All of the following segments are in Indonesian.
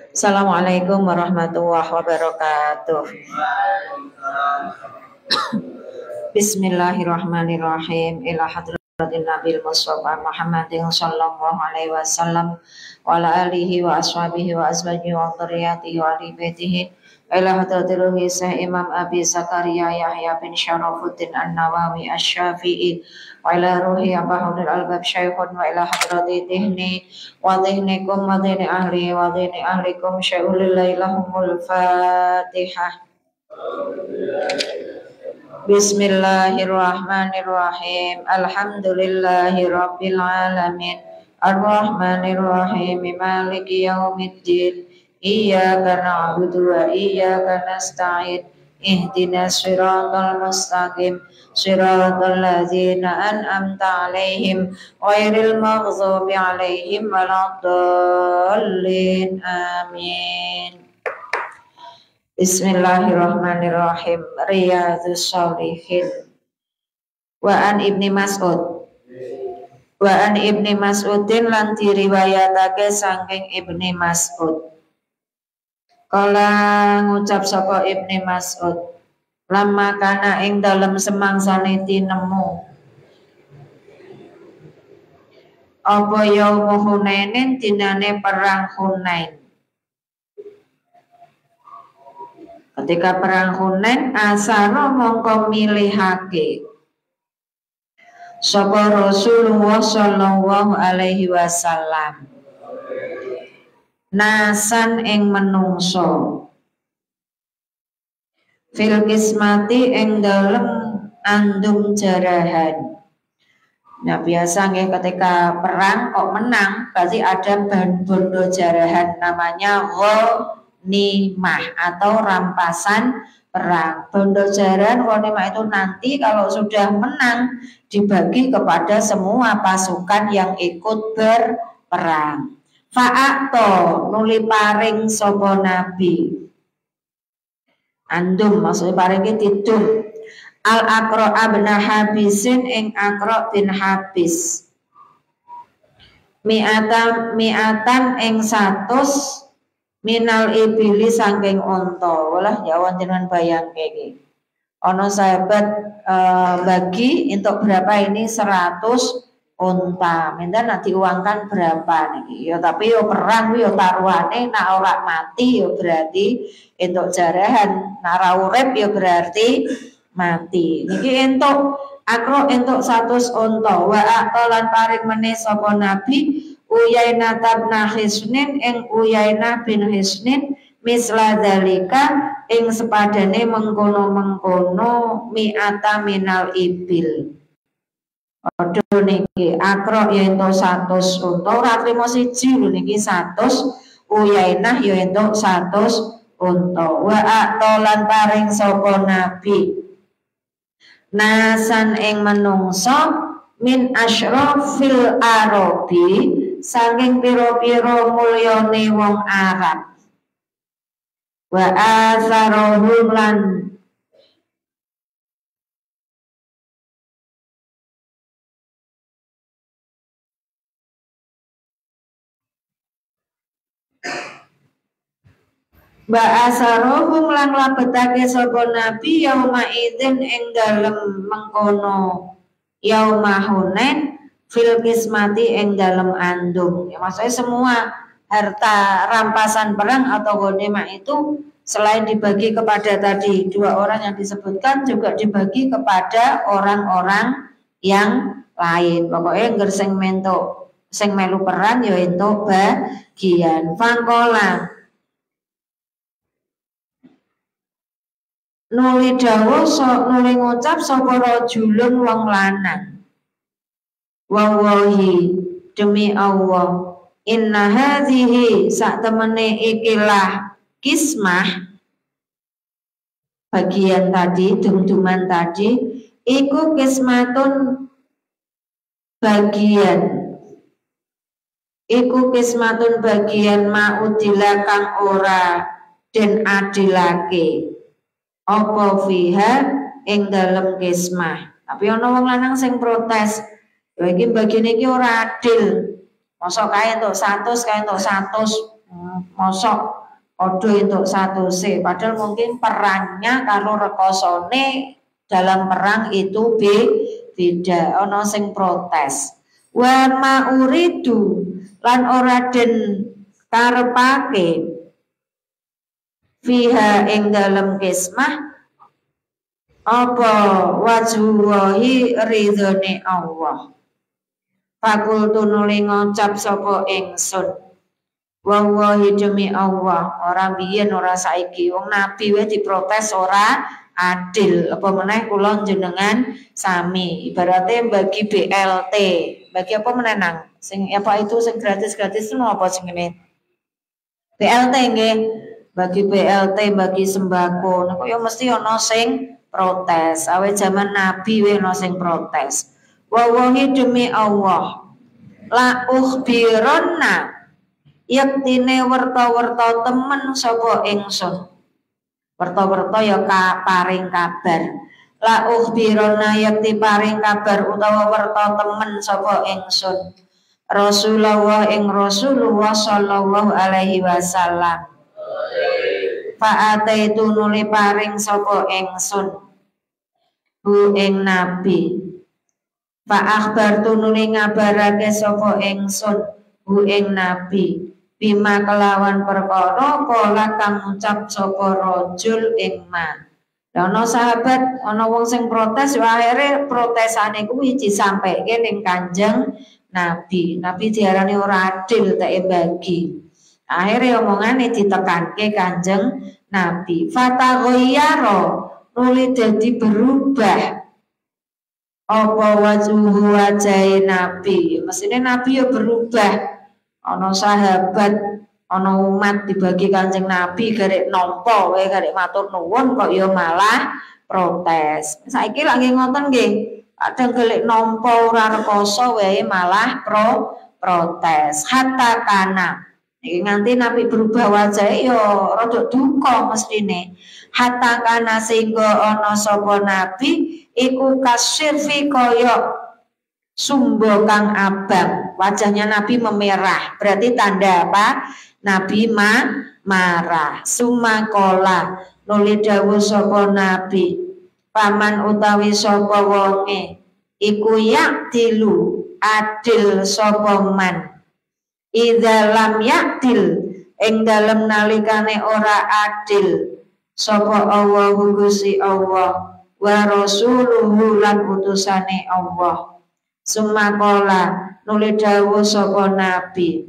Assalamualaikum warahmatullahi wabarakatuh. Bismillahirrahmanirrahim. Ila hadratin Nabil Mustafa Muhammadin sallallahu alaihi wasallam wa ala alihi wa ashabihi wa azwajihi wa dzurriyyatihi wa ahli baitihi. Ila hadratil Syekh Imam Abi Zakaria Yahya bin Syarafuddin An-Nawawi Asy-Syafi'i wa ila ruhi Abahudul Albab Syekhun wa ila hadrati dihni wa dihnikum wa dihni ahli wa dihni ahlikum syai'ulillahi lahumul Fatihah. Bismillahirrahmanirrahim. Alhamdulillahi rabbil alamin. Ar-Rahmanirrahim. Maliki yaumiddin. Iyyaka na'budu wa iyyaka nasta'in. Ihdinas siratal mustaqim. Siratal ladzina an'amta 'alaihim ghairil maghdubi 'alaihim waladdallin. Amin. Bismillahirrahmanirrahim. Riyadhus Shalihin. Wa an Ibni Mas'ud. Wa an Ibni Mas'udin lan diriwayatake saking Ibni Mas'ud. Kala ngucap sapa Ibni Mas'ud, lama kana ing dalem semangsane tinemu apa yaum Hunainin dinane perang Hunain. Ketika perang Hunain, asara mongko milihake sapa Rasulullah sallallahu alaihi wasallam nasan ing menungso fil kismati ing dalem andum jarahan. Nah biasa nggih ketika perang kok menang berarti ada bondo jarahan namanya ghanimah atau rampasan perang. Bondo jarahan ghanimah itu nanti kalau sudah menang dibagi kepada semua pasukan yang ikut berperang. Fa'ato nuli paring sapa nabi andum maksudnya paring tidum al-Aqra bin Habisin ing Aqra bin Habis mi'atan ing 100 minal ibili saking unta. Walah ya wonten bayangke iki ana sahabat bagi untuk berapa ini 100 unta, minta nanti diuangkan berapa nih? Ya tapi yo perang yo taruhane nak ora mati yo berarti entuk jarahan, nak ora urip yo berarti mati. Niki entuk Aqra entuk 100 unta. Wa aqalan paring meneh sapa nabi Uyainah bin Hisnin ing Uyainah bin Hisnin misla dalika ing sepadane mengkono-mengkono mi'ata minal ibil. Aduh niki Aqra ya entuk 100 unta, ora trimo siji lho niki 100, Uyainah ya entuk 100 unta. Wa aqalan paring sapa nabi nasan ing menungso min asyrafil arabi saking pira-pira mulyane wong Arab. Wa atharuhum lan Ba'asarohum lan labetake sapa nabi yauma idzin ing dalem mengkono yauma Hunain fil kismati ing dalem andum. Ya maksudnya semua harta rampasan perang atau ghanimah itu selain dibagi kepada tadi 2 orang yang disebutkan juga dibagi kepada orang-orang yang lain. Pokoknya ngger sing melu perang ya entuk bagian. Fangkola nuli dawuh nuli ngucap sapa rajulun wong lanang. Wallahi demi Allah inna hadhihi sak temene ikilah kismah bagian tadi dum-duman tadi iku kismatun bagian ma'udila kang ora den adilake apa fiha ing dalem kismah. Tapi ana wong lanang sing protes, lha iki bagine iki ora adil. Mosok kae entuk 100, kae entuk 100. mosok podo untuk satu C, padahal mungkin perannya karo rekosone dalam perang itu beda, ono sing protes. Wa ma uridu lan ora den karepake fiha ing dalam kismah apa wajhuhi ridhone Allah. Fakultu nuli ngocap sapa ingsun wallahi demi Allah, ora biyen ora saiki wong nabi wae diprotes ora adil, apa meneh kula jenengan sami ibaratnya bagi BLT, bagi apa menenang sing apa itu sing gratis-gratis itu apa sing ngene BLT nggih, bagi BLT bagi sembako niku ya mesti ana sing protes, awet zaman nabi wae ana sing protes. Wallahi demi Allah la ukhbironna yaktine werta-werta temen sapa ingsun. Werta-werta ya paring kabar. La ukhbironna yakti paring kabar utawa werta temen sapa ingsun. Rasulullah ing Rasulullah sallallahu alaihi wasallam. Fa'ataitu nuli paring sapa ingsun hu ing nabi. Fa'akhbartu nuli ngabarake sapa ingsun hu ing nabi bima kelawan perkara kala kang ngucap sapa rajul ing ma. Ana sahabat ana wong sing protes yo akhire protesane kuwi disampaike ning Kanjeng Nabi. Nabi diarani ora adil tak bagi. Akhire omongane ditekanke Kanjeng Nabi. Fataghayyara nuli dadi berubah apa wajhu wajah Nabi, mestinya Nabi ya berubah. Ono sahabat, ono umat dibagi Kanjeng Nabi garek nampa wae garek matur nuwun kok ya malah protes. Saiki lagi ngoten nggih, kadang golek nampa ora rekoso wae malah protes. Hatta kana iki nganti Nabi berubah wajah ya rada duka mestine. Hatta kana sehingga ana sapa Nabi iku kasirfi koyok sumbo kang abang, wajahnya Nabi memerah, berarti tanda apa? Nabi marah. Sumakola nuli dawuh sapa Nabi, paman utawi sapa wonge iku yaktilu adil sapa man. Idza lam yaktil ing dalem nalikane ora adil sapa Allah Gusti Allah wa rasuluhu lan utusane Allah. Sumakola nuli dawuh sapa Nabi,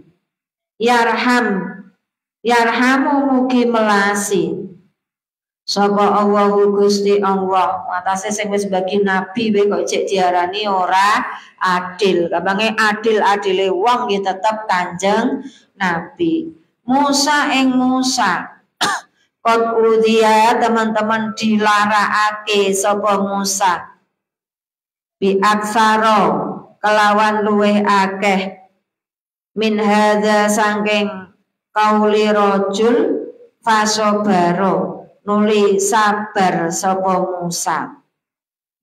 yarhamu mugi melasi sapa Allah Gusti Allah. Atase sing wis bagi Nabi wae kok cek diarani ora adil. Kabange adil-adile wong nggih tetep Kanjeng Nabi. Musa ing Musa Qad udhiya teman-teman dilarakake sapa Musa bi aksaro kelawan luweh akeh min hadza saking kauli rajul fasobaro nuli sabar sapa Musa.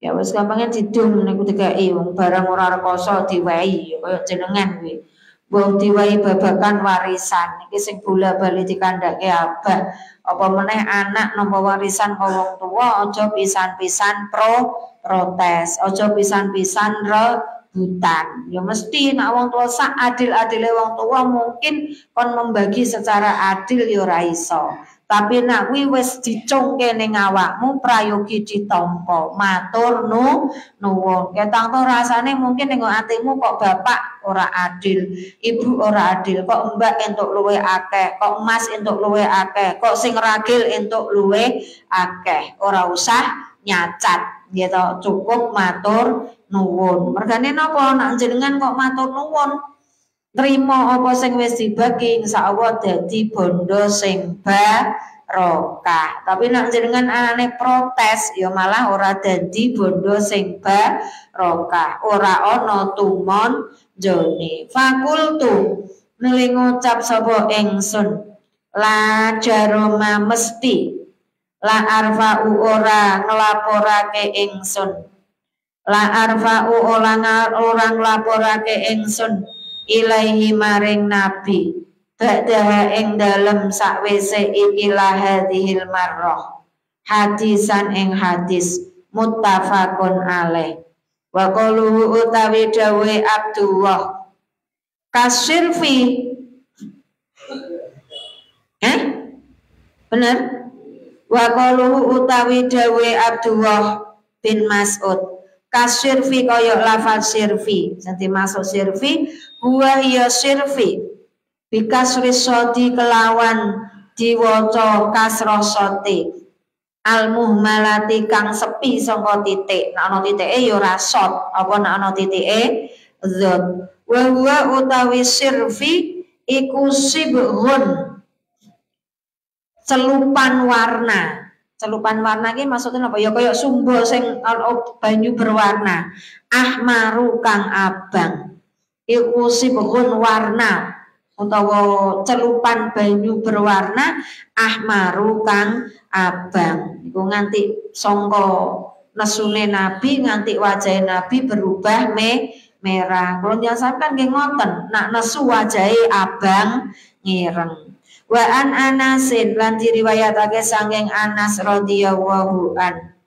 Ya wis gampangnya didum niku dikai wong barang ora rekoso diwehi kaya jenengan kuwi. Wong diwai babakan warisan iki sing bola-bali dikandhake abah apa meneh anak nampa warisan ka wong tuwa aja pisan-pisan protes, aja pisan-pisan rebutan. Ya mesti nek wong tuwa sak adil-adile wong tuwa mungkin kon membagi secara adil ya ora iso. Tapi nek kuwi wis dicungke ning awakmu prayogi ditampa matur nuwun. Ketang to rasane mungkin ning atimu kok bapak ora adil, ibu ora adil, kok mbak entuk luwih akeh, kok mas entuk luwih akeh, kok sing ragil entuk luwih akeh. Ora usah nyacat gitu, cukup matur nuwun. Mergane napa nek jenengan kok matur nuwun trimo apa sing wis dibagi insyaallah dadi bondo sing barokah. Tapi nek jenengan anane protes ya malah ora dadi bondo sing barokah. Ora ana tumon jone. Fakultu nuli ngucap sapa ingsun la jaroma mesti la arfa'u ora nglaporake ingsun la arfa'u ora nglaporake ingsun ilaihi maring nabi ba'daha ing dalem sakwise ikilah hadhil marrah hadisan ing hadis muttafaqun alaih wa qaluhu utawi dawe Abdullah kasirfi bener wa qaluhu utawi dawe Abdullah bin Mas'ud kasirfi kaya lafaz sirfi sing masuk sirfi huwa ya sirfi bikasri sodi kelawan diwaca kasrah soti al muhmalati kang sepi sangka titik nek ana titike ya ora sot apa nek ana titike dzat wa huwa utawi sirfi iku sibghun celupan warna iki maksudnya apa ya kaya sumber sing banyu berwarna ahmaru kang abang iku sibghun warna utawa celupan banyu berwarna ahmaru kang abang iku nganti sangka nesune Nabi nganti wajah Nabi berubah merah. Kalau yang sampean nggih ngoten, nak nesu wajahe abang ngireng. Wa an Anasin lan diriwayatake saking Anas radhiyallahu an.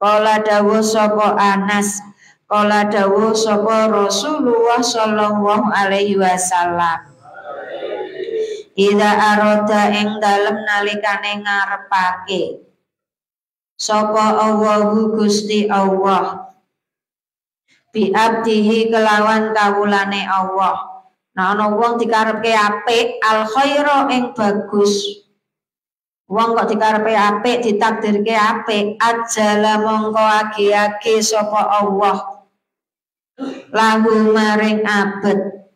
Qala dawuh sapa Anas, qala dawuh sapa Rasulullah sallallahu alaihi wasallam. Ida aroda ing dalem nalikane ngarepake sapa Allahu Gusti Allah bi abdihi kelawan kawulane Allah. Nah ana wong dikarepke apik al khaira ing bagus. Wong kok dikarepe apik ditakdirke apik ajala mongko agi-agi sapa Allah lahu maring abet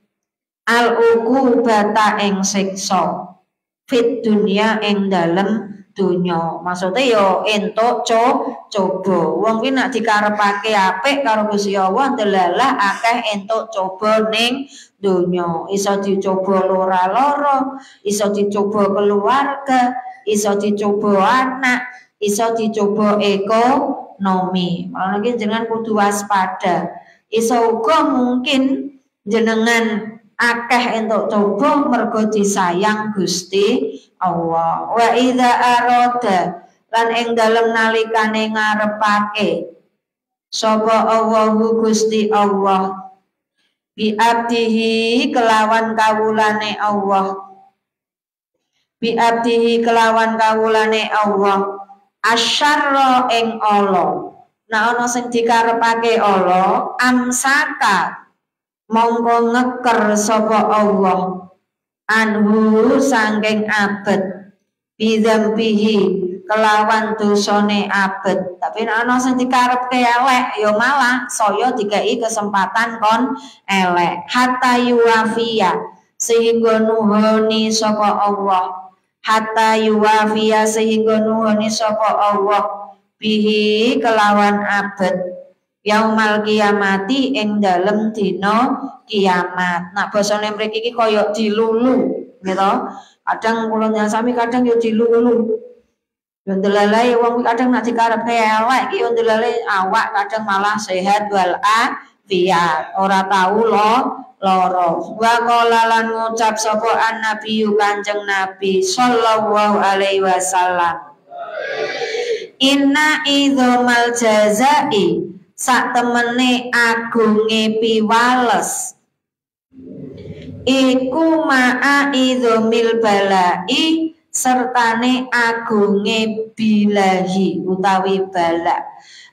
al uqubata ing siksa fit dunya ing dalem dunya. Maksudnya yo entuk coba. Wong kuwi nek dikarepake apik karo Gusti Allah delalah akeh entuk coba ning dunya. Iso dicoba lara-lara, iso dicoba keluarga, iso dicoba anak, iso dicoba ekonomi. Malah iki jenengan kudu waspada. Iso uga mungkin jenengan akeh entuk coba mergo disayang Gusti Allah. Wa idza arada lan ing dalem nalikane ngarepake sapa Allahu Gusti Allah bi abdihi kelawan kawulane Allah bi abdihi kelawan kawulane Allah asyarra ing Allah. Nah ana sing dikarepake Allah amsaka mongko ngeker sapa Allah anhu sangking abet bidzambihi kelawan dosane abet. Tapi nek ana sing dikarepke elek ya malah saya dikai kesempatan kon elek hatta yuwafiya sehingga nuhoni sapa Allah hatta yuwafiya sehingga nuhoni sapa Allah bihi kelawan abet yaumal kiamati ing dalem dina kiamat. Nak basane mriki iki kaya dilulu, gitu. Kadang kula nyasami kadang yo dilulu. Yo ndelalae wong kadang nak dikarepke elek iki yo ndelalae awak kadang malah sehat wal afiat, ora tau lara. Wa qala lan ngucap sapa an-nabi Kanjeng Nabi sallallahu alaihi wasallam. Inna idzamal jazai sak temene agunge piwales iku ma'a idzomil balai sertane agunge bilahi utawi bala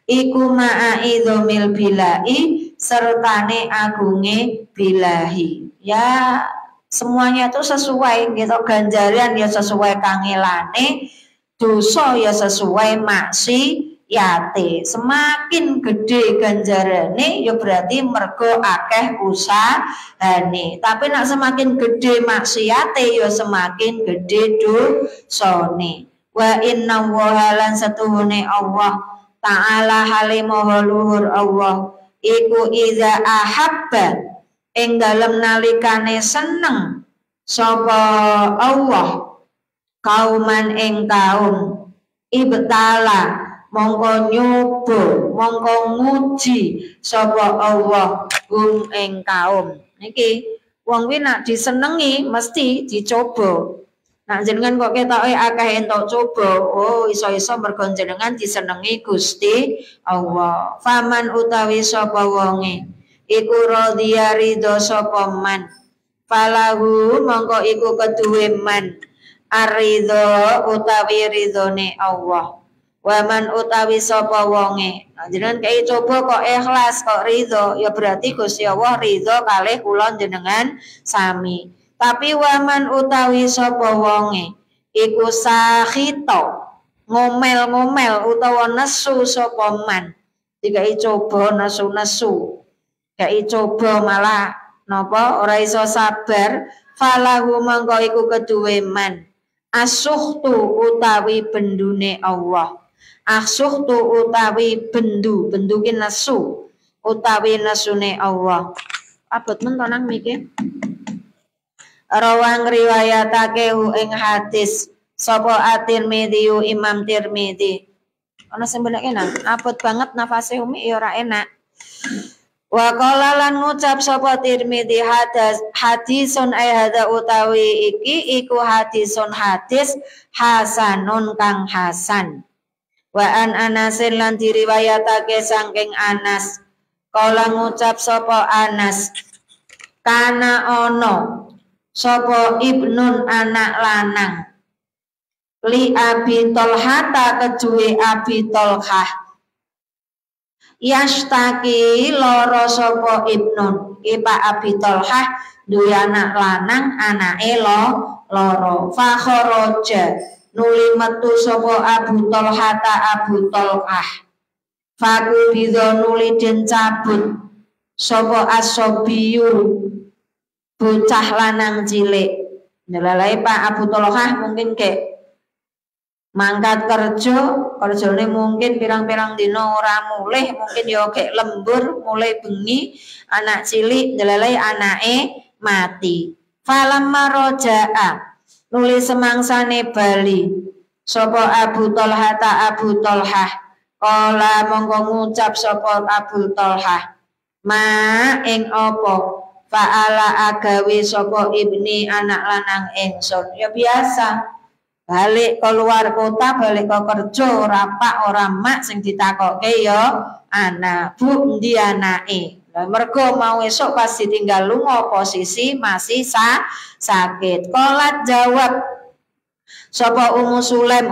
iku ma'a idzomil bilai sertane agunge bilahi. Ya semuanya itu sesuai gitu, ganjaran ya sesuai kangelane, dosa ya sesuai maksiate. Semakin gede ganjarane ya berarti mergo akeh usahane. Tapi nak semakin gede maksiate ya semakin gede dosane. Wa inna wahalan satuhune Allah ta'ala halimaha luhur Allah iku iza ahabba ing dalem nalikane seneng sapa Allah kauman ing kaum ibtala mongko nyoba mongko nguji sapa Allah ing kaum. Niki Wong kuwi nak disenengi mesti dicoba. Nak jenengan kok ketoke akeh entuk coba, oh iso-iso mergo jenengan disenengi Gusti Allah. Faman utawi sapa wonge iku radhiya ridho sapa man. Falahu mongko iku keduwe man aridho utawi ridhone Allah. Waman utawi sapa wonge jenengan kei coba kok ikhlas kok ridho, ya berarti Gusti Allah ridho kalih kula jenengan sami. Tapi waman utawi sapa wonge iku sakhito ngomel-ngomel utawa nesu sapa man, dikai coba nesu-nesu kai coba malah napa ora iso sabar, falahu mangko iku keduwe man asuhtu utawi bendune Allah. Asuhtu utawi bendu ki nesu utawi nesune Allah. Abot men to nang mikir. Rawang riwayatake ing hadis sapa At-Tirmidzi Imam Tirmidzi. Ana sing benake nang abot banget nafase umi ya ora enak. Wa qala lan ngucap sapa Tirmidzi hadisun ay hada utawi iki iku hadisun hadis hasanun kang hasan. Wa an Anasin lan diriwayatake saking Anas. Kala ngucap sapa Anas kana ono sapa ibnun anak lanang li Abi Tolhata keduwe Abi Tolhah yastaki loro sapa ibnun ipa Abi Tolhah duwe anak lanang anake loro fa kharaja nuli metu sapa Abu Tolhata Abu Tolhah faku bidho nuli den cabut sapa asobiyu bocah lanang cilik. Nyelalai Pak Abu Tolhah mungkin kayak mangkat kerjane mungkin pirang-pirang dino ora mulih, mungkin ya kayak lembur mulai bengi, anak cilik nyelalai anake mati. Falamma roja'a nulis semangsane bali sapa Abu Tolhah ta Abu Tolhah kala mongko ngucap sapa Abu Tolhah ma ing apa fa'ala agawi sapa ibni anak lanang ingsun. Ya biasa balik keluar kota, balik ke kerja ora pak ora mak sing ditakokke ya anak bu endi anake. Lah mergo mau esuk pas ditinggal lunga posisi masih sakit. Kolat jawab sapa Ummu Sulaim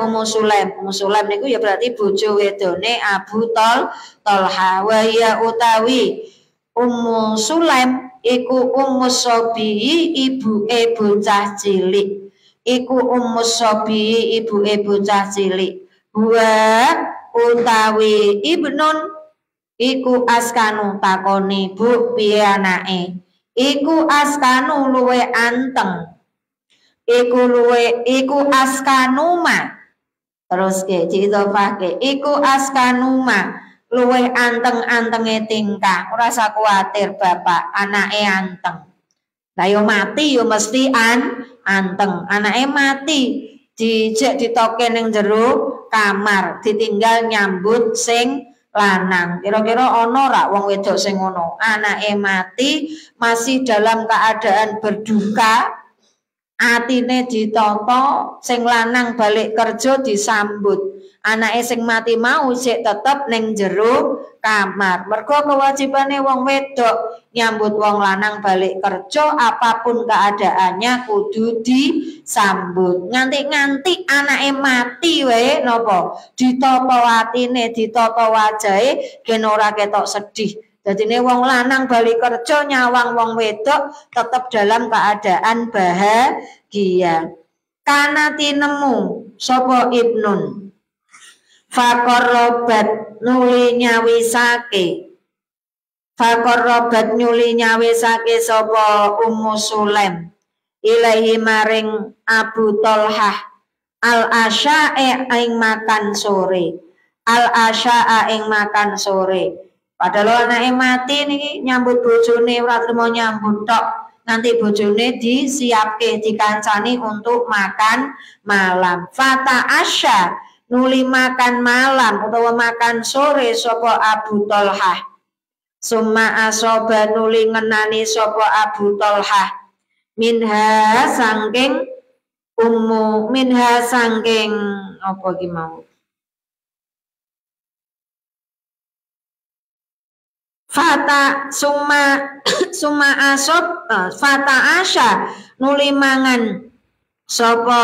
niku ya berarti bojo wedone Abu Tolhah wa ya utawi Ummu Sulaim iku Ummu Sobi ibuke bocah cilik. Iku Ummu Sobi ibuke bocah cilik. Wa utawi ibnun iku askanu takoni bu piye anake. Iku askanu luwe anteng. Iku askanuma. Terus ke diidhofahke iku askanuma. Luwih anteng-antenge tingkah, ora usah kuwatir bapak, anake anteng. Lah yo mati yo mesti anteng. Anake mati dijek ditoke ning jero kamar, ditinggal nyambut sing lanang. Kira-kira ana ora wong wedok sing ngono? Anake mati masih dalam keadaan berduka, atine ditata, sing lanang balik kerja disambut. Anake sing mati mau sik tetep ning jero kamar. Mergo kewajibane wong wedok nyambut wong lanang balik kerja apapun keadaannya kudu disambut. Nganti anake mati wae napa? Ditata atine, ditata wajahe gen ora ketok sedih. Dadine wong lanang balik kerja nyawang wong wedok tetep dalam keadaan bahagia. Kana tinemu sapa ibnun Fakorobat nuli nyawisake sapa Ummu Sulaim ilahi maring Abu Tolhah al-asya'a ing makan sore. Al-asya'a ing makan sore. Padahal anake mati niki nyambut bojone ora trimo nyambut tok. Nanti bojone disiapke dikancani untuk makan malam. Fata asya nuli makan malam utawa makan sore sapa Abu Tolhah. Summa asoba nuli ngenani sapa Abu Tolhah minha sangking ummu, minha sangking apa ki mau, fata summa asob fata asya nuli mangan sapa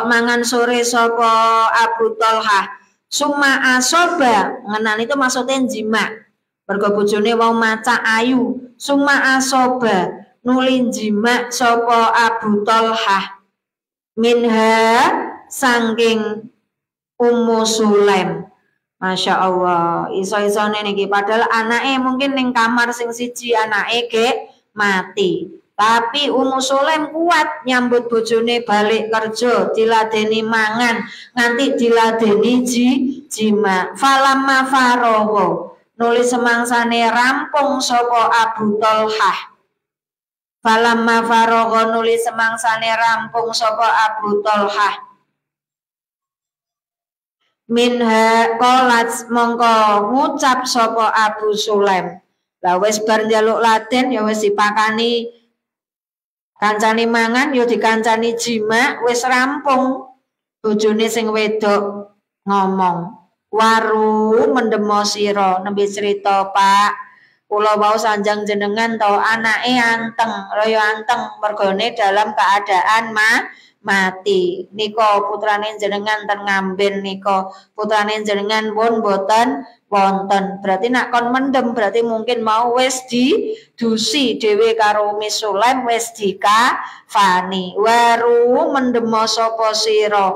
mangan sore sapa Abu Thalhah summa asoba ngenan itu maksudnya jima mergo bojone wau maca ayu summa asoba nuli jima sapa Abu Thalhah minha sangking Ummu Sulaim. Masya Allah, iso-isone niki padahal anake mungkin ning kamar sing siji anake ge mati. Tapi Ummu Sulaim kuat nyambut bojone balik kerja, diladeni mangan, nganti diladeni jima. Falamma faragha, nulis semangsane rampung sapa Abu Thalhah. Falamma faragha nulis semangsane rampung sapa Abu Thalhah. Minha qolat mongko ngucap sapa Abu Sulaim. Lah wis bar njaluk laden ya wis dipakani kancane mangan ya dikancani jima wis rampung. Bojone sing wedok ngomong, "Waru mendemo sira nembe cerita, Pak. Kula wau sanjang jenengan to anake anteng, raya anteng mergone dalam keadaan mati. Nika putrane jenengan ten ngamben nika putrane jenengan pun boten wonten. Berarti nak kon mendem berarti mungkin mau wis didusi dhewe karo Ummi Sulaim wis dikafani. Waru mendemo sapa sira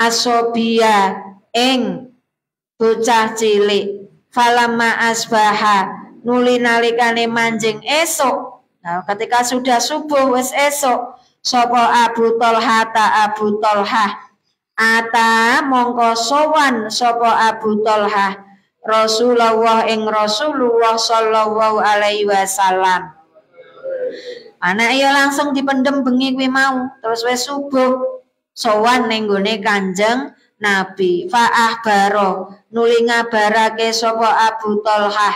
asobia ing bocah cilik falamma asbaha nuli nalikane manjing esuk. Nah, ketika sudah subuh wis esuk sapa Abu Thalhah Abu Thalhah ata mongko sowan sapa Abu Thalhah Rasulullah ing Rasulullah sallallahu alaihi wasallam. Anak ya langsung dipendem bengi kuwi mau terus wis subuh sowan ning gone Kanjeng Nabi fa ahbaro nuli ngabarake sapa Abu Thalhah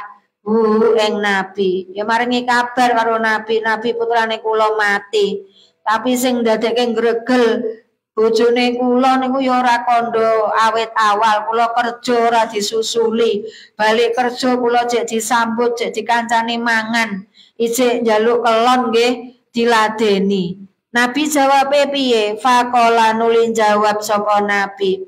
ing Nabi ya maringi kabar karo Nabi putrane kula mati. Tapi sing ndadekke gregel bojone kula niku ya ora kandha awit awal kula kerja ora disusuli balik kerja kula jek disambut jek dikancani mangan ijek njaluk kelon nggih diladeni. Nabi jawabe piye? Faqala nuli jawab sapa Nabi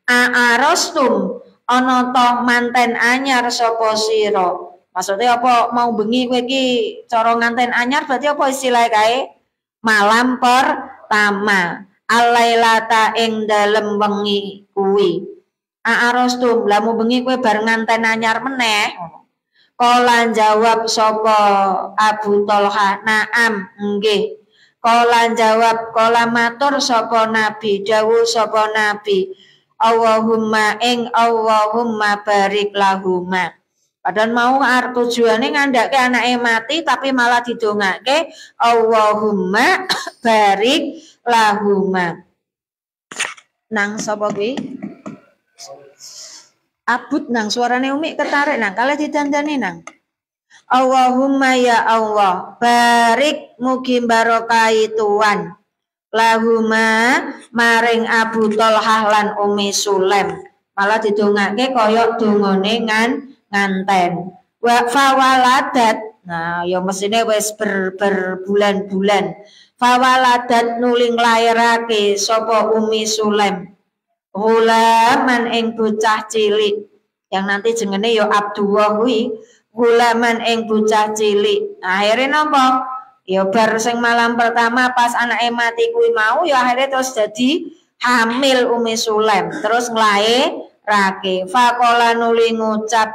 arostum ana to manten anyar sapa sira. Maksudnya apa mau bengi kowe iki cara nganten anyar berarti apa istilah kae? Malam pertama alailata ing dalem wengi kuwi arostum lamu bengi kowe bar nganten anyar meneh. Kala jawab sapa Abu Thalhah naam nggih. Kala jawab kala matur sapa Nabi dawuh sapa Nabi Allahumma ing Allahumma barik lahuma. Padahal mau tujuane ngandake anake mati tapi malah didongake Allahumma barik lahuma. Nang sapa kuwi? Abut nang suarane Umi ketarik nang kalih didandani nang. Allahumma ya Allah barik mugi barokahi tuan lahuma maring Abu Thalhah lan Ummi Sulaim. Malah didongake kaya dongane nganten. Wa fawaladat. Nah, ya mesine wis berbulan-bulan. Fawaladat nuling lairake sapa Ummi Sulaim. Gulaman ing bocah cilik. Yang nanti jenenge ya Abdullah kuwi. Gulaman ing bocah cilik. Nah, akhirnya napa? Ya bar sing malam pertama pas anake mati kuwi mau ya akhirnya terus jadi hamil Ummi Sulaim. Terus nglairake. Faqala nuli ngucap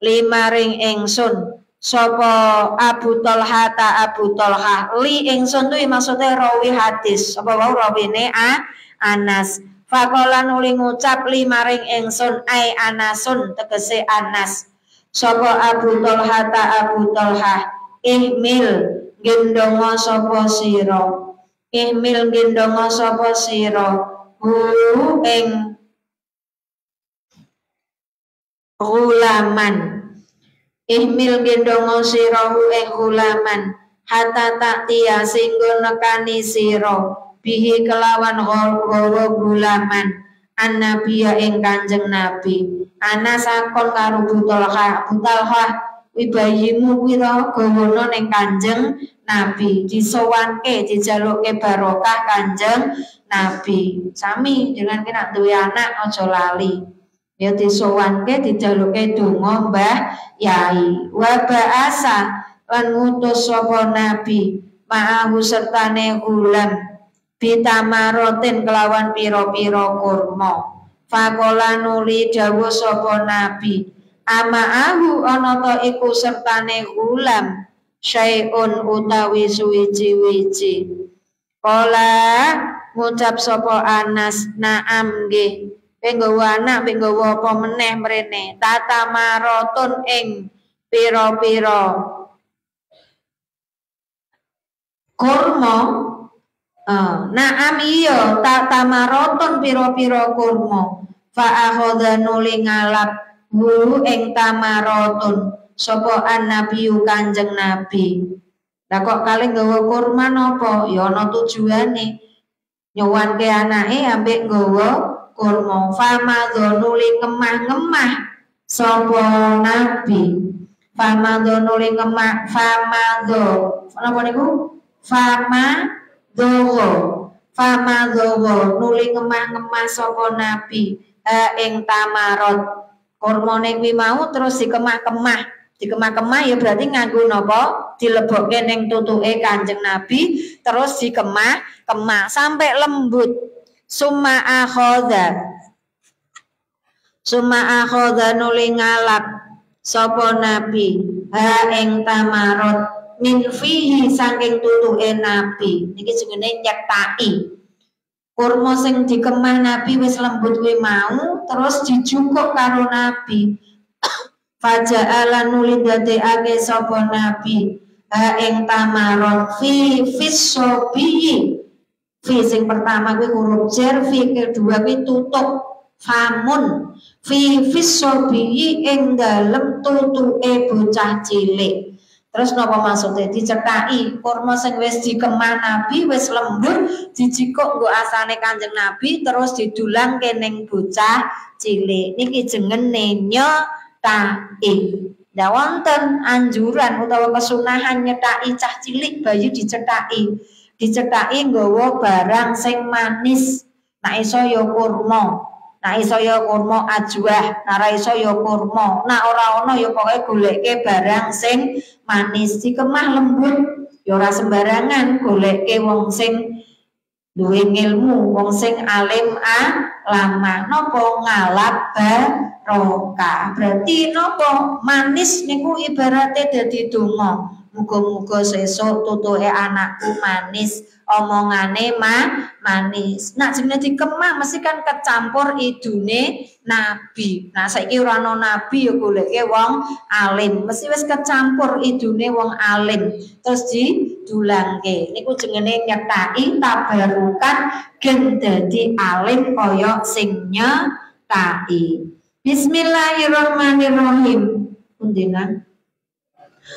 limaring ingsun sapa Abu Thalhah Abu Thalhah li ingsun kuwi maksude rawi hadis apa wau rawine Anas. Faqala nuli ngucap limaring ingsun ai Anasun tegese Anas sapa Abu Thalhah Abu Thalhah ihmil gendonga sapa sira ihmil gendonga sapa sira ing gulaman ihmil gendonga sira ing gulaman hatta taktia singgo nekani sira bihi kelawan gawa gulaman annabiya ing Kanjeng Nabi. Ana sakon karo Butalha wibayimu wira gawana ning Kanjeng Nabi, disowanke dijaluke barokah Kanjeng Nabi. Sami dengan kena duwe anak aja lali. Ya disowanke dijaluke donga Mbah Yai. Wa ba'asa lan ngutus sapa Nabi ma'ahu sertane gulam bitamarotin kelawan pira-pira kurma. Faqala nuli dawuh sapa Nabi ama'ahu ana ta iku sertane gulam syai'un utawi suwiji-wiji. Kala ngucap sapa Anas na'am nggih. Penggawa anak penggawa apa meneh mrene tatamaratun ing pira-pira kurma. Na'am iya tatamaratun pira-pira kurma. Fa akhadha nuli ngalap hu ing tamaratun sapa an-nabi Kanjeng Nabi. Lah kok kali nggawa kurma napa? Ya ana tujuane. Nyuwanke anake ambek nggawa kurma. Famadha nuli ngemah-ngemah sapa Nabi. Famadha nuli ngemah famadha. Napa niku? Famadha nuli ngemah-ngemah sapa Nabi ing tamarot. Kurmane kuwi mau terus dikemah-kemah. Dikemah-kemah ya berarti nganggo napa? Dilebokke ning tutuke Kanjeng Nabi terus dikemah-kemah sampai lembut. Summa akhadha nuli ngalap sapa Nabi ha ing tamarot min fihi saking tutuke Nabi. Niki jenenge nyetaki. Kurma sing dikemah Nabi wis lembut kuwi mau terus dijukuk karo Nabi. Faja'ala nuli dadekake sapa Nabi ha ing tamarot fi fisobi. Fi sing pertama kuwi huruf jar, fi kedua kuwi tutuk famun. Fi fisobi ing dalem tutuke bocah cilik. Terus napa maksudnya dicekaki kurma sing wis dikemah Nabi wis lembut dijikuk nggo asane Kanjeng Nabi terus didulangke ning bocah cilik. Niki jenenge nyetaki. Lah wonten anjuran utawa kesunahan nyetaki cah cilik bayi dicekaki. Dicekaki nggawa barang sing manis. Nek iso ya kurma. Nah iso ya kurma ajwah, nah ora iso ya kurma. Nah ora ana ya pokoke goleke barang sing manis dikemah lembut. Ya ora sembarangan goleke wong sing duwe ilmu, wong sing alim lama. Napa ngalap barokah. Berarti napa manis niku ibarate dadi donga. Muga-muga sesuk tutuke anakku manis, omongane manis. Nak jenenge dikemah mesti kan kecampur idune Nabi. Nah saiki ora ana nabi ya goleke wong alim. Mesti wis kecampur idune wong alim. Terus didulangke. Niku jenenge nyetaki tabarukan gen dadi alim kaya sing nyetaki. Bismillahirrahmanirrahim. Pundinan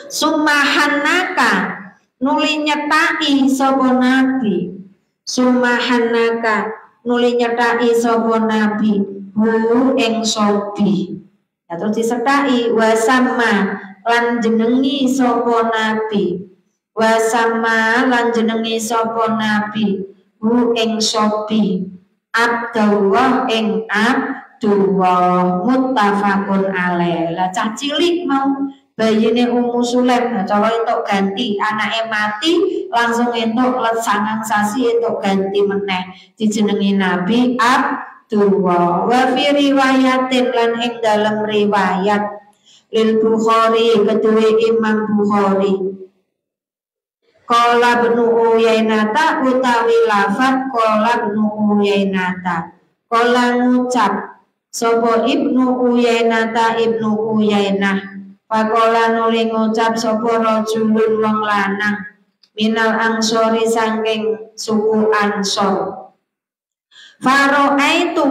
Sumahanaka nuli nyetaki sapa Nabi. Sumahanaka nuli nyetaki sapa Nabi hu ing sobi. Ya terus disertai wasama lan jenengi sapa Nabi. Wasama lan jenengi sapa Nabi hu ing sobi. Abdullah ing Abdullah muttafaqun alaih. Lah cah cilik mau bayine Ummu Sulaim cara entuk ganti anake mati langsung entuk let sangang sasi entuk ganti meneh dijenengi Nabi Abdullah. Wa fi riwayatin lan ing dalam riwayat lil Bukhari kedue Imam Bukhari qala Ibnu Uyainata utawi lafaz qala Ibnu Uyainata qala ngucap sapa Ibnu Uyainata Ibnu Uyainah Pakola nuli ngucap sapa rajulun wong lanang minal ansori saking suku Ansor. Faro'aitu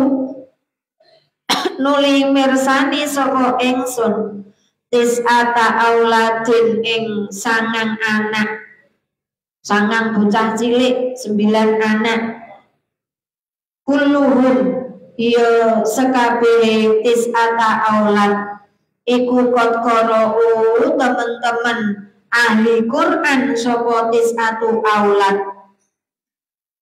nuli mirsani sapa ingsun tis'ata auladin ing sangang anak sangang bocah cilik 9 anak kulluhum ya sekabehe tis'ata aulad iku kot qara'u teman-teman ahli Quran sapa tis'atu aulad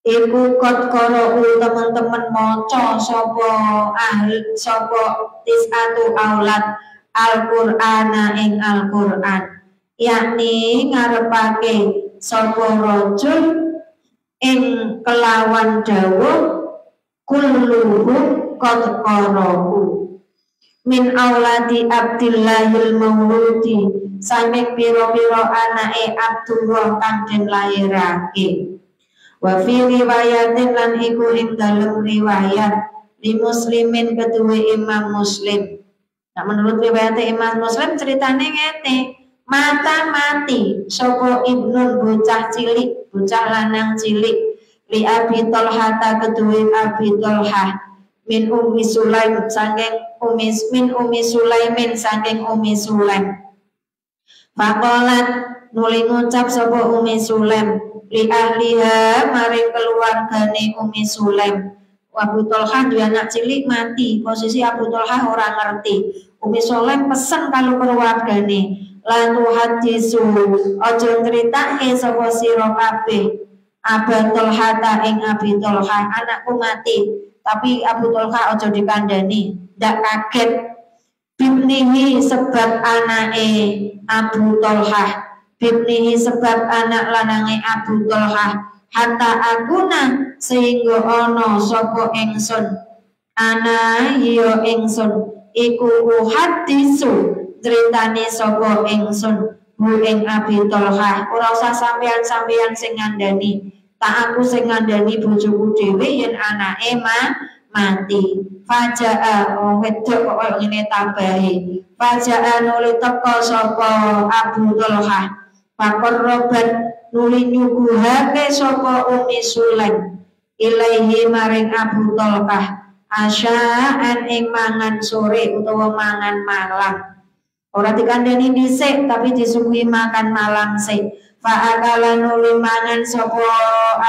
iku kot qara'u teman-teman maca sapa ahli sapa tis'atu aulad Al-Qur'ana ing Al-Qur'an yakni ngarepake sapa rajul ing kelawan dawuh kulluhum qad qara'u min auladi Abdillahil Mauludi saking pira-pira anake Abdullah kang den lairake wa fi riwayatin lan iku ing dalem riwayat di Muslimin kedue Imam Muslim. Nah menurut riwayat Imam Muslim ceritane ngene mati sapa ibnun bocah cilik bocah lanang cilik li Abi Thalhah kedue Abi Thalhah min Ummi Sulaim saking Ummi Sulaimin saking Ummi Sulaim faqalat nuli ngucap sapa Ummi Sulaim li ahliha maring keluargane Ummi Sulaim Abu Thalhah dia anak cilik mati posisi Abu Thalhah ora ngerti Ummi Sulaim pesen kalau keluargane lan hadisu aja critake sapa sira kabeh Abu Thalhah ing Abi Thalhah anakku mati tapi Abu Thalhah aja dikandani ndak kaget bibnihi sebab anake Abu Thalhah bibnihi sebab anak lanange Abu Thalhah hatta aguna sehingga ana sapa ingsun ana ya ingsun iku hadisu critane sapa ingsun bu ing Abi Thalhah ora usah sampean-sampean sing ngandani tak aku sing ngandani bojoku dhewe yen anake mati fajaa wedok kok koyo ngene tambahi fajaa nuli teka sapa Abu Thalhah pakor robat nuli nyuguhake sapa Ummi Sulaim ilaihi maring Abu Thalhah asyaan ing mangan sore utawa mangan malam ora dikandani dhisik tapi disuguhi makan malam sik fa akala nuli mangan sapa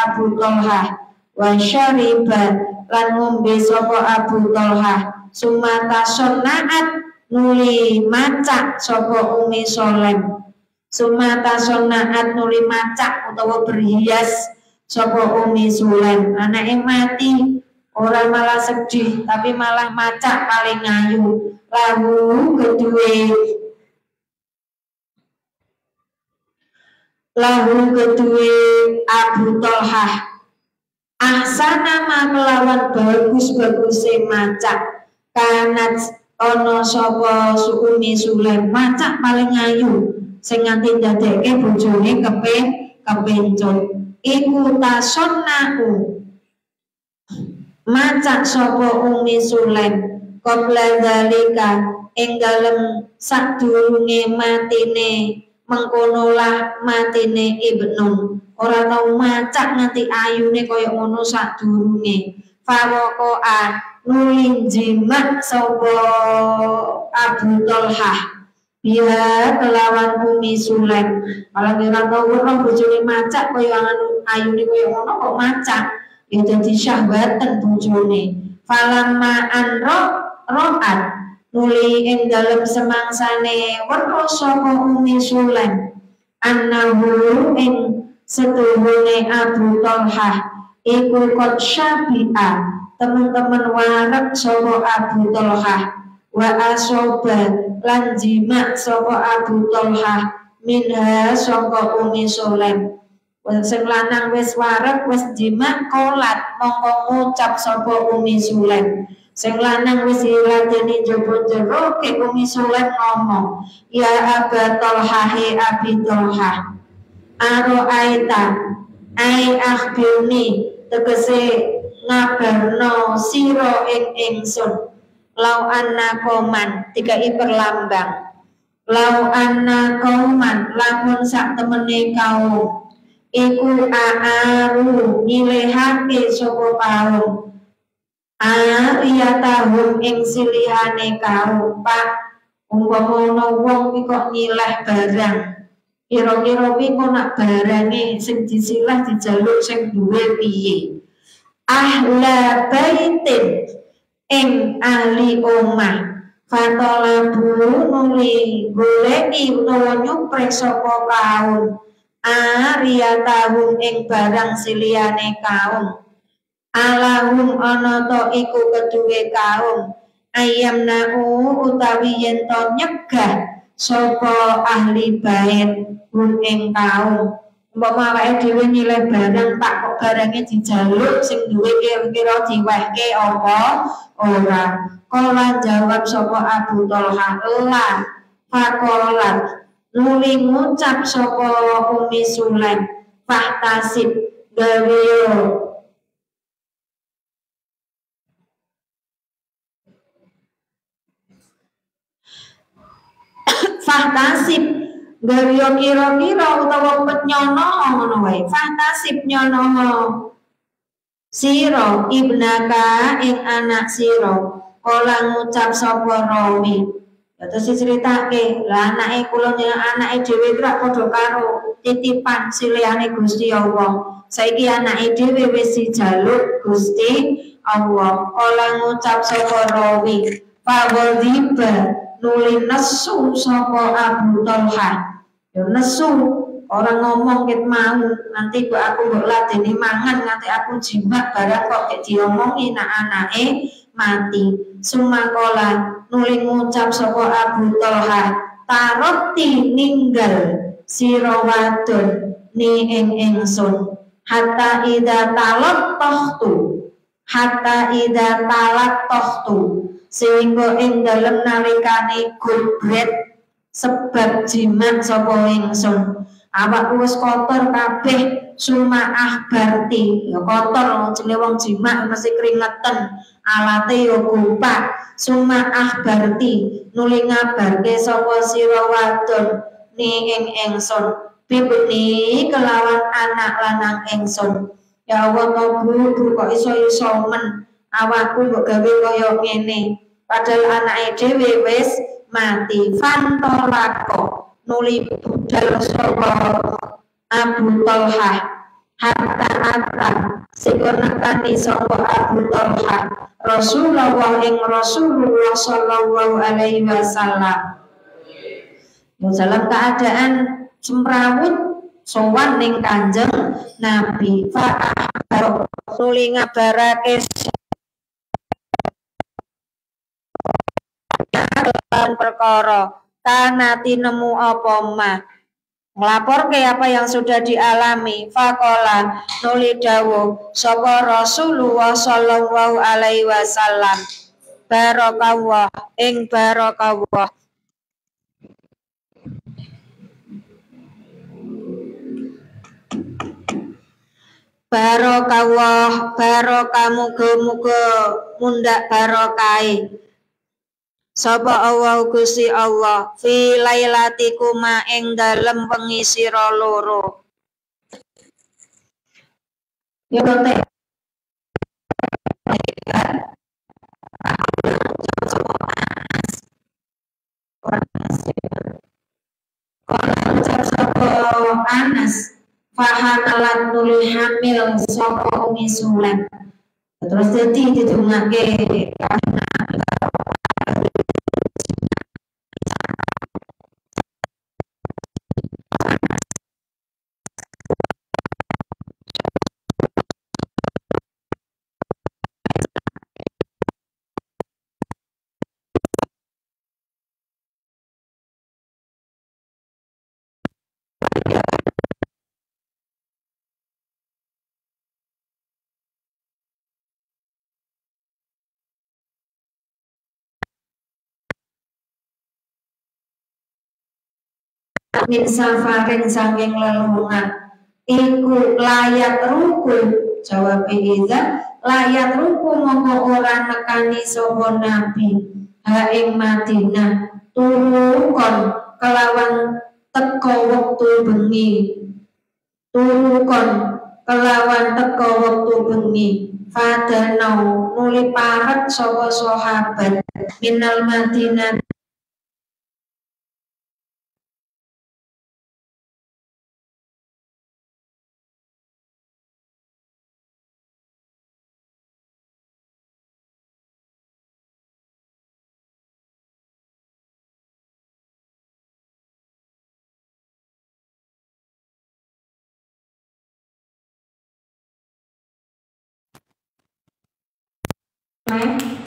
Abu Thalhah wa syariba lan ngombe sapa Abu Thalhah sumata sonnaat nuli macak sapa Ummi Sulaim sumata sonnaat nuli macak utawa berhias sapa Ummi Sulaim anake mati ora malah sedih tapi malah macak paling ayu lahu kedue Abu Thalhah ahsana kelawan bagus-baguse macak kanat ana sapa Ummi Sulaim macak paling ayu sing nganti dadekke bojone kepencut iku tasonnaku macak sapa Ummi Sulaim qabla dzalika ing dalem sadurunge matine mengkonolah matine ibnun ora tau macak nganti ayune kaya ngono sadurunge fawaqa nuli jimat sapa Abu Thalhah biha kelawan Ummi Sulaim kalau ora tau ora bojone macak kaya ayune kaya ngono kok macak ya dadi syahwatan bojone falamma ro'at nuli ing dalem semangsane weruh sapa Ummi Sulaim annahu ing setuhune Abu Thalhah iku kot syabi'a teman-teman warak sapa Abu Thalhah wa asoba lan jima sapa Abu Thalhah minha saka Ummi Sulaim sing lanang wis warak wis jima kolat mongko ngucap sapa Ummi Sulaim sing lanang wis diladeni jero-jero ke Ummi Sulaim ngomong ya Abu Thalhah Abi Thalhah aro aita ai akhbirni tegese ngabarno sira ing ingsun lau anna koman dikai perlambang lau anna kauman lamun sak temene kaum iku aaru nyilehake sapa kaum ariyatahum ing silihane kaum pak umpama ana wong iki kok nyileh barang kira-kira iku nak barange sing disilah dijaluk sing duwe piye. Ahla baitin ing ahli omah fatolabu nuli goleki utawa nyupres sapa kaum ariyatahum ing barang siliyane kaum alahum ana to iku keduwe kaum ayam nau utawi yen to nyegah sapa ahli bait ing kaum umpama awake dhewe nyileh barang tak kok barange dijaluk sing duwe kira-kira diwehke apa ora. Kala jawab sapa Abu Thalha la faqalat nuli ngucap sapa Ummi Sulaim fahtasib gawe fahtasib gawe kira-kira utawa penyono ngono wae fahtasib nyono sira ibnaka ing anak sira kala ngucap sapa rawi terus diceritake lah anake kula jeneng anake dhewe ora padha karo titipan silihane Gusti Allah saiki anake dhewe wis dijaluk Gusti Allah kala ngucap sapa rawi fawadhiba nuli nesu sapa Abu Thalha ya nesu orang ngomong ket mau nanti aku mbok ladeni mangan nganti aku jimat barang kok ket diomongi nak anake mati sumakola nuli ngucap sapa Abu Thalha taroti ninggal sira wadon ni ing ingsun hatta ida talat tohtu sehingga ing dalem nalikane gubret sebab jimat sapa ingsun awakku wis kotor kabeh sumaah barti ya kotor jenenge wong jimat mesti keringetan alate ya gumpak sumaah barti nuli ngabarke sapa sira wadon ni ing ingsun bibni kelawan anak lanang ingsun ya Allah to Bu kok iso men awakku mbok gawe kaya ngene padahal anake dhewe wis mati fantolako nuli budal sapa Abu Thalha hatta sekonakani sapa Abu Thalha Rasulullah ing Rasulullah sallallahu alaihi wasallam dalam keadaan semrawut sowan ning Kanjeng Nabi fa nuli ngabarake perkara kanati nemu apa mah nglaporke apa yang sudah dialami faqala nuli dawuh sapa Rasulullah sallallahu alaihi wasallam barakallah ing barakallah barokah muga-muga mundak barokahe sapa Allah Gusti Allah fi lailatikuma ing dalem wengi sira loro ya kote Anas fahanalat nuli hamil sapa Ummi Sulaim terus dadi didongake min safarin saking lelungan iku layat ruku jawab iza layat ruku mongko ora nekani sapa nabi ha ing Madinah turun kelawan teko wektu bengi fadanau nuli parek sapa sahabat minal Madinah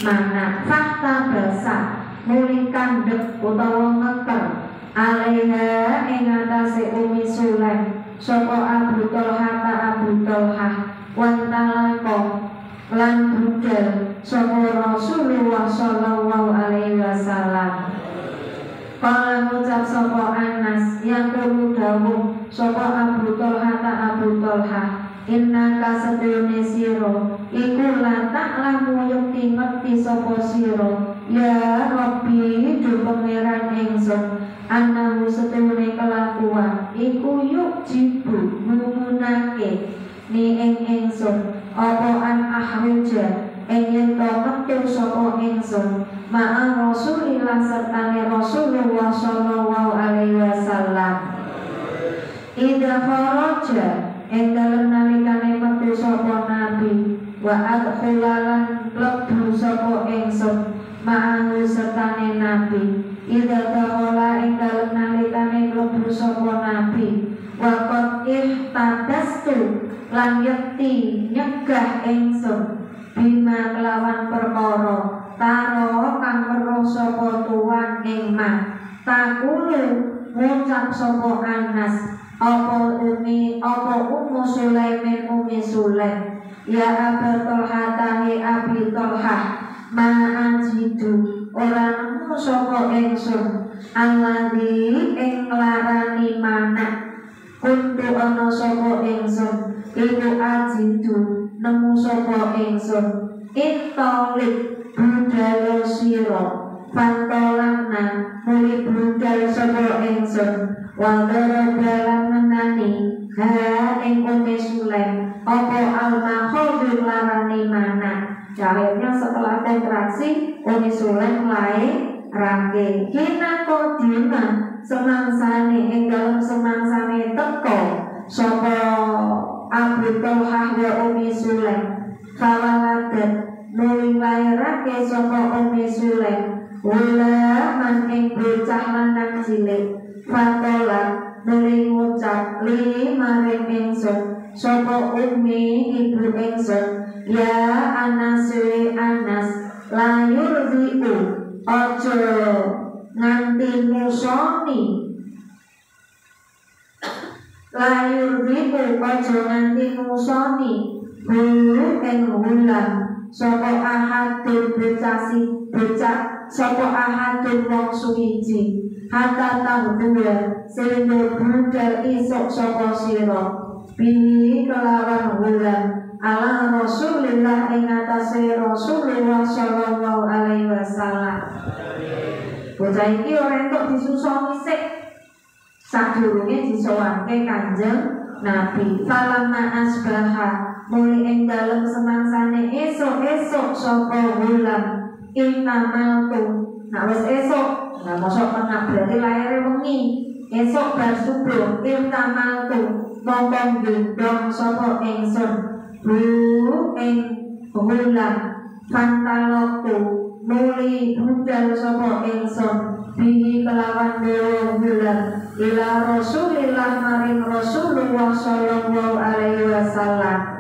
mana fakta basa muli kandhek utawa ngeker alaiha ing atase Ummi Sulaim sapa Abu Thalhah wantalako lan budal sapa Rasulullah sallallahu alaihi wasallam. Kala ngucap sapa Anas yang kudu dawuh sapa Abu Thalhah inna kasadune sira iku la ta'lamu yukti ngerti sapa sira ya Rabbi du pangeran ingsun anahu setune kelakuan iku yuk jibu ngumunake ni ingsun apa an ahruja ing to metu sapa ingsun ma'a Rasulillah sertane Rasulullah sallallahu alaihi wasallam idza faraja ing dalem nalikane metu sapa nabi wa adkhulalan lebu sapa ingsun ma'ahu sertane nabi idza dakhala ing dalem nalikane lebu sapa nabi wa qad ihtadastu lan yekti nyegah ingsun bima kelawan perkara taro kang weruh sapa tuan ing ma takulu ngucap sapa Anas apa Ummu Sulaimin Ummi Sulaim ya Abu Thalhah Abi Thalhah ma ajidu ora nemu sapa ingsun alladzi ing larani mana kuntu ana sapa ingsun iku ajidu nemu sapa ingsun intolik budal sira pantolakna muli budal sapa ingsun waldara dalam menani ha ing Ummi Sulaim apa al-makhudul larani mana. Akhirnya setelah kontraksi Ummi Sulaim mulai rangke kina kodima semangsane ing dalam semangsane teko sapa Abu Thalhah wa Ummi Sulaim kawaladat nuli lairake sapa Ummi Sulaim wala man ing bocah lanang cilik fatola nuli ngucap li maring ingsun sapa Ummi ibu ingsun ya Anas layur diu ojo nganti musoni layur diu ojo nganti musoni bulu ing wulan sapa ahadun bocah sapa ahadun wong suwiji hatta tahduwa sehingga budal isuk sapa sira bihi kelawan wulan ala Rasulillah ing atase Rasulullah sallallahu alaihi wasallam. Bocah iki ora entuk disusoni sik sadurunge disowake Kanjeng Nabi. Falamma asbaha muli ing dalem semangsane esuk-esuk sapa wulan intamaltu nak wis esuk nah mosok tengah berarti laire wengi esuk bar subuh intamaltu mongko gendong sapa ingsun bu ing wulan fantaloktu muli budal sapa ingsun bihi kelawan wulan ila Rasulillah maring Rasulullah sallallahu alaihi wasallam.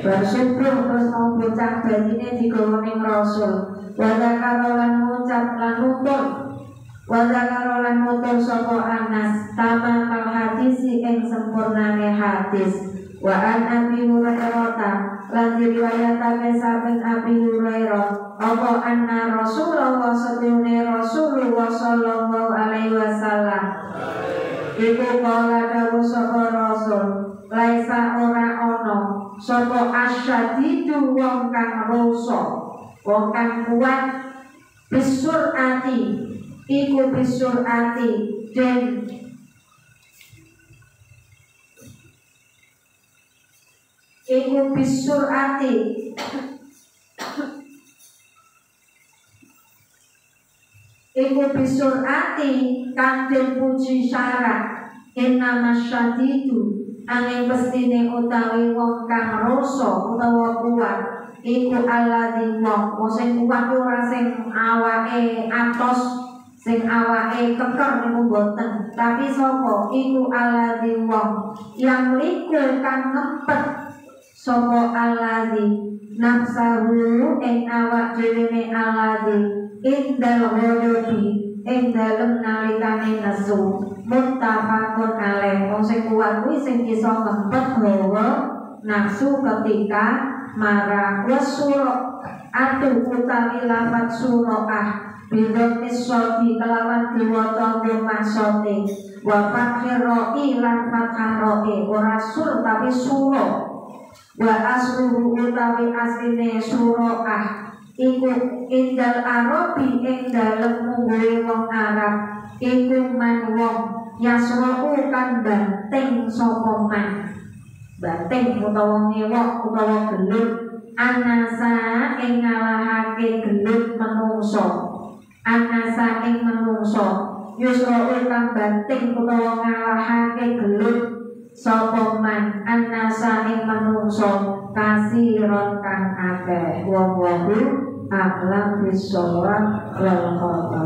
Bersyukur terus mau bocah badine digawa ning Rasul. Wadakarolan ngucap lan nutur wadakarolan nutur sapa Anas tamamal hadisi ing sempurnane hadis. Wa an Abi Hurairah lan diriwayatake saking Abi Hurairah apa anna Rasulullah sallallahu alaihi wasallam iku kala dawuh sapa Rasul laisa ora ana sapa asyadidu wong kang roso wong kang kuat bisur ati iku bisur ati den iku bisur ati iku bisur ati kang den puji syarat inna masyadidu angin pestine utawi wong kang rasa utawa kuat iku alladzi wong sing kuat ora sing awake atos sing awake keker niku boten tapi sapa iku alladzi wong yang liku kang ngempet sapa alladzi nafsahu ing awak dhewe alladzi indal ghadabi ing dalem nalikane nesu muttafaqun alaih. Wong sing kuat kuwi sing iso ngempet hawa nafsu ketika marah. Wasura atu utawi lafat surah bidon isodi kelawan diwaca maksode wa fathir ra'i lan fathah ra'i ora sur tapi surah. Wa asluhu utawi asline surah iku indal arabi ing dalem mungguhe wong Arab iku man wong yasra'u kan banting sapa man, banting utawa ngewok utawa gelut anasa ing ngalahake gelut menungso, anasa ing menungso yusra'u kan banting utawa ngalahake gelut sapa man anasa ing menungso kasiron kang akeh. Wa a'lam bishawab wal khata.